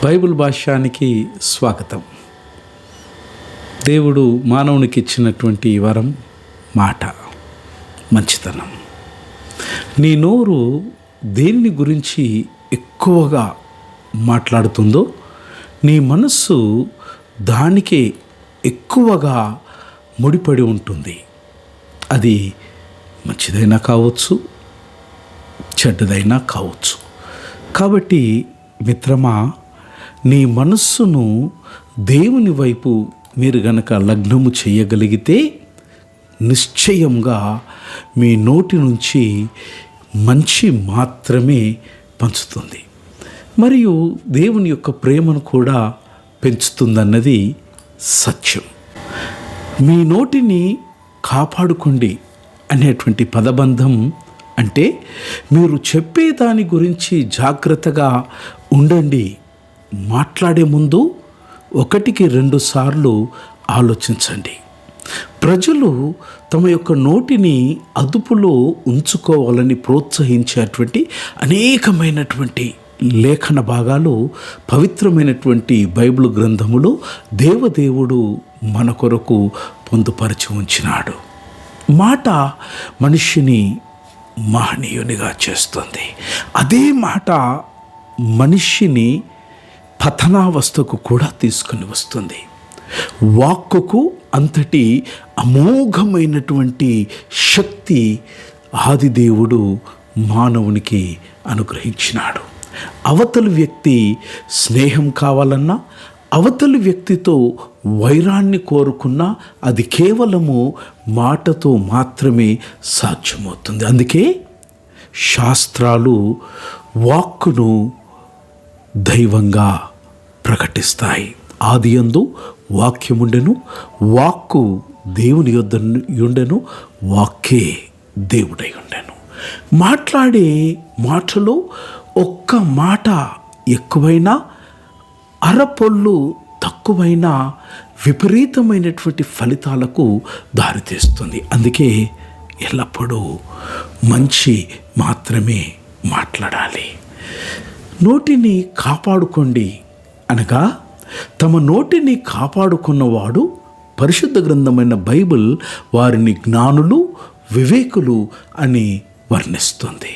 Bible భాష్యానికి స్వాగతం. దేవుడు మానవునికి ఇచ్చినటువంటి వరం మాట, మంచితనం. నీ నోరు దేన్ని గురించి ఎక్కువగా మాట్లాడుతుందో నీ మనస్సు దానికే ఎక్కువగా ముడిపడి ఉంటుంది. అది మంచిదైనా కావచ్చు, చెడ్డదైనా కావచ్చు. కాబట్టి మిత్రమా, నీ మనస్సును దేవుని వైపు మీరు గనక లగ్నము చేయగలిగితే నిశ్చయంగా మీ నోటి నుంచి మంచి మాత్రమే పంచుతుంది, మరియు దేవుని యొక్క ప్రేమను కూడా పెంచుతుందన్నది సత్యం. మీ నోటిని కాపాడుకోండి అనేటువంటి పదబంధం అంటే మీరు చెప్పే దాని గురించి జాగ్రత్తగా ఉండండి. మాట్లాడే ముందు 1-2 సార్లు ఆలోచించండి. ప్రజలు తమ యొక్క నోటిని అదుపులో ఉంచుకోవాలని ప్రోత్సహించేటువంటి అనేకమైనటువంటి లేఖన భాగాలు పవిత్రమైనటువంటి బైబిల్ గ్రంథములో దేవదేవుడు మన కొరకు పొందుపరిచి ఉంచినాడు. మాట మనిషిని మహనీయునిగా చేస్తుంది. అదే మాట మనిషిని పతనావస్థకు కూడా తీసుకుని వస్తుంది. వాక్కుకు అంతటి అమోఘమైనటువంటి శక్తి ఆదిదేవుడు మానవునికి అనుగ్రహించినాడు. అవతలి వ్యక్తి స్నేహం కావాలన్నా, అవతలి వ్యక్తితో వైరాన్ని కోరుకున్నా అది కేవలము మాటతో మాత్రమే సాధ్యమవుతుంది. అందుకే శాస్త్రాలు వాక్కును దైవంగా ప్రకటిస్తాయి. ఆదియందు వాక్యముండెను, వాక్కు దేవుని యొద్ద ఉండెను, వాక్కే దేవుడై ఉండెను. మాట్లాడే మాటలో ఒక్క మాట ఎక్కువైనా, అరపొల్లు తక్కువైనా విపరీతమైనటువంటి ఫలితాలకు దారితీస్తుంది. అందుకే ఎల్లప్పుడూ మంచి మాత్రమే మాట్లాడాలి. నోటిని కాపాడుకోండి అనగా, తమ నోటిని కాపాడుకున్నవాడు పరిశుద్ధ గ్రంథమైన బైబిల్ వారిని జ్ఞానులు, వివేకులు అని వర్ణిస్తుంది.